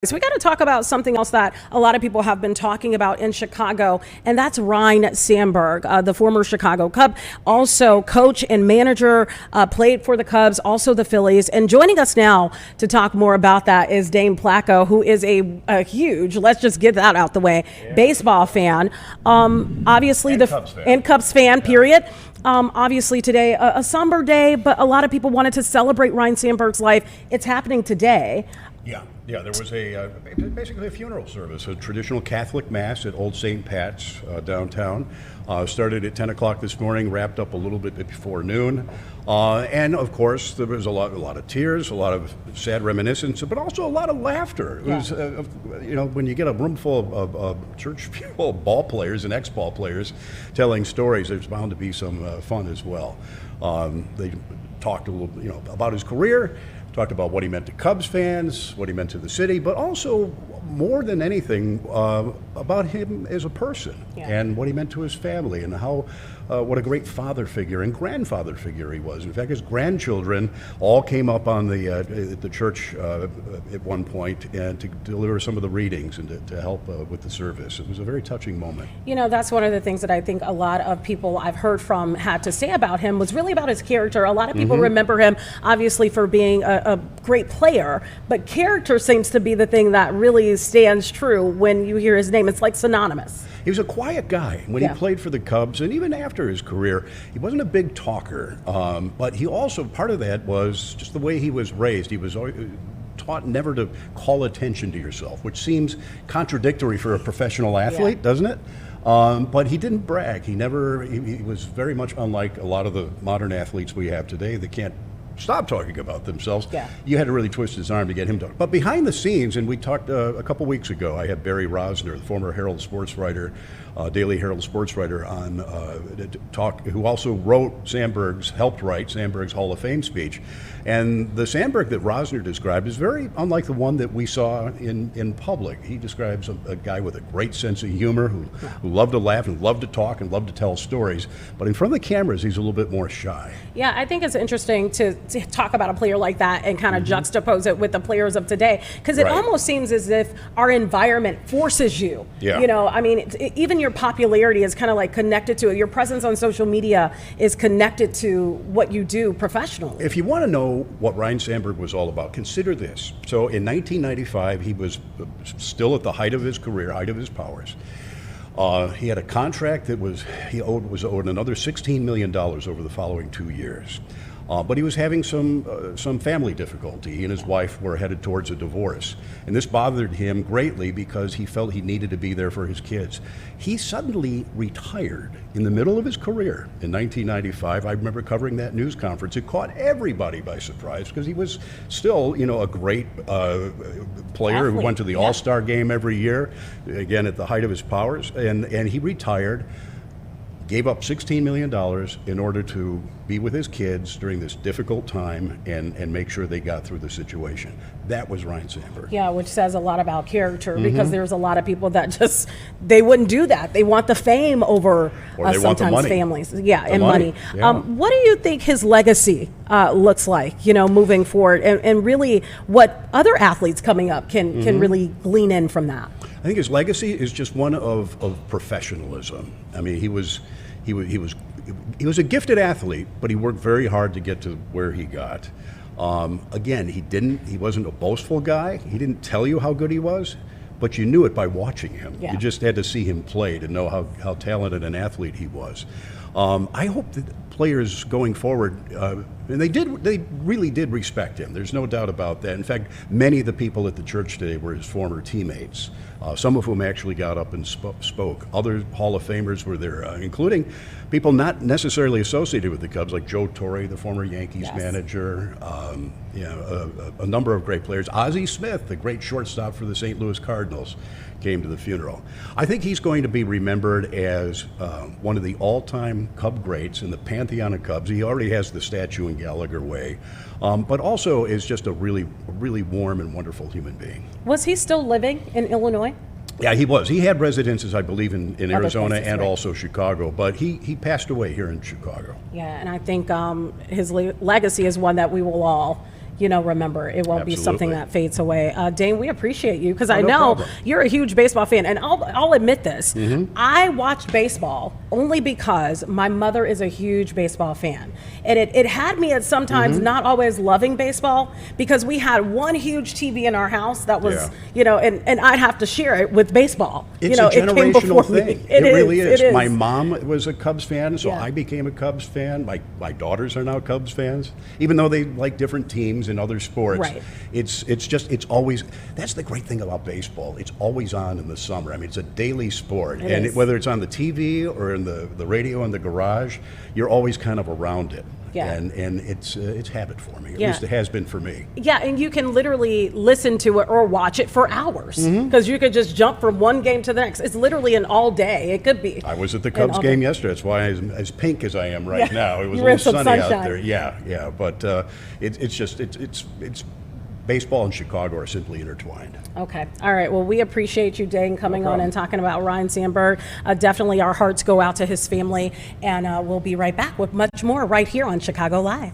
So we got to talk about something else that a lot of people have been talking about in Chicago, and that's Ryne Sandberg, the former Chicago Cub, also coach and manager, played for the Cubs, also the Phillies. And joining us now to talk more about that is Dane Placco, who is a huge, let's just get that out the way, baseball fan. Obviously, and Cubs fan, period. Obviously today, a somber day, but a lot of people wanted to celebrate Ryne Sandberg's life. It's happening today. Yeah, there was basically a funeral service, a traditional Catholic mass at Old St. Pat's downtown. Started at 10 o'clock this morning, wrapped up a little bit before noon. And of course, there was a lot of tears, a lot of sad reminiscence, but also a lot of laughter. It was, when you get a room full of church people, ball players and ex-ball players telling stories, there's bound to be some fun as well. They talked a little, about his career. Talked about what he meant to Cubs fans, what he meant to the city, but also more than anything about him as a person and what he meant to his family and how what a great father figure and grandfather figure he was. In fact, his grandchildren all came up on the church at one point and to deliver some of the readings and to help with the service. It was a very touching moment. That's one of the things that I think a lot of people I've heard from had to say about him was really about his character. A lot of people remember him obviously for being a great player, but character seems to be the thing that really stands true when you hear his name. It's like synonymous. He was a quiet guy when he played for the Cubs, and even after his career, he wasn't a big talker. But he also, part of that was just the way he was raised. He was taught never to call attention to yourself, which seems contradictory for a professional athlete, doesn't it? But he didn't brag. He was very much unlike a lot of the modern athletes we have today that can't stop talking about themselves. You had to really twist his arm to get him to. But behind the scenes, and we talked a couple weeks ago, I had Barry Rosner, the former Herald sports writer, Daily Herald sports writer, on talk, who also helped write Sandberg's Hall of Fame speech. And the Sandberg that Rosner described is very unlike the one that we saw in public. He describes a guy with a great sense of humor who loved to laugh and loved to talk and loved to tell stories. But in front of the cameras, he's a little bit more shy. Yeah, I think it's interesting to talk about a player like that and kind of juxtapose it with the players of today, because it almost seems as if our environment forces you. Even your popularity is kind of like connected to it. Your presence on social media is connected to what you do professionally. If you want to know what Ryne Sandberg was all about, consider this. So in 1995, he was still at the height of his career, height of his powers. He had a contract that was owed another $16 million over the following 2 years. But he was having some family difficulty. He and his wife were headed towards a divorce. And this bothered him greatly because he felt he needed to be there for his kids. He suddenly retired in the middle of his career in 1995. I remember covering that news conference. It caught everybody by surprise because he was still, a great player who went to the All-Star game every year, again, at the height of his powers. And he retired, gave up $16 million in order to be with his kids during this difficult time and make sure they got through the situation. That was Ryne Sandberg. Yeah, which says a lot about character, because there's a lot of people that they wouldn't do that. They want the fame over sometimes families. And money. What do you think his legacy looks like, moving forward, and really what other athletes coming up can really glean in from that? I think his legacy is just one of professionalism. I mean, he was a gifted athlete, but he worked very hard to get to where he got. Again, he wasn't a boastful guy. He didn't tell you how good he was, but you knew it by watching him. You just had to see him play to know how talented an athlete he was. I hope that players going forward, and they really did respect him. There's no doubt about that. In fact, many of the people at the church today were his former teammates, some of whom actually got up and spoke. Other Hall of Famers were there, including people not necessarily associated with the Cubs, like Joe Torre, the former Yankees manager, a number of great players. Ozzie Smith, the great shortstop for the St. Louis Cardinals, came to the funeral. I think he's going to be remembered as one of the all-time Cub greats in the pantheon of Cubs. He already has the statue in Gallagher Way, but also is just a really warm and wonderful human being. Was he still living in Illinois? Yeah, he was. He had residences, I believe, in Arizona and also Chicago, but he passed away here in Chicago. Yeah, and I think his legacy is one that we will all remember. It won't be something Absolutely. that fades away. Dane, we appreciate you because I no know problem. you're a huge baseball fan, and I'll admit this. Mm-hmm. I watched baseball only because my mother is a huge baseball fan, and it had me at sometimes Mm-hmm. not always loving baseball because we had one huge TV in our house that was, and I'd have to share it with baseball. It's it a came generational before me. thing. It really is. It is. My mom was a Cubs fan, so Yeah. I became a Cubs fan. My daughters are now Cubs fans, even though they like different teams in other sports. Right. It's always, that's the great thing about baseball. It's always on in the summer. I mean, it's a daily sport, It and is. whether it's on the TV or in the radio in the garage, you're always kind of around it. Yeah. And it's habit forming. At Yeah. least it has been for me. Yeah, and you can literally listen to it or watch it for hours Mm-hmm. because you could just jump from one game to the next. It's literally an all day. It could be. I was at the an Cubs all game day. yesterday. That's why I'm as pink as I am right Yeah. now. It was You a were in little some sunny out sunshine. there. Yeah. But it's baseball and Chicago are simply intertwined. Okay. All right. Well, we appreciate you, Dane, coming on problem. and talking about Ryne Sandberg. Definitely our hearts go out to his family, and we'll be right back with much more right here on Chicago Live.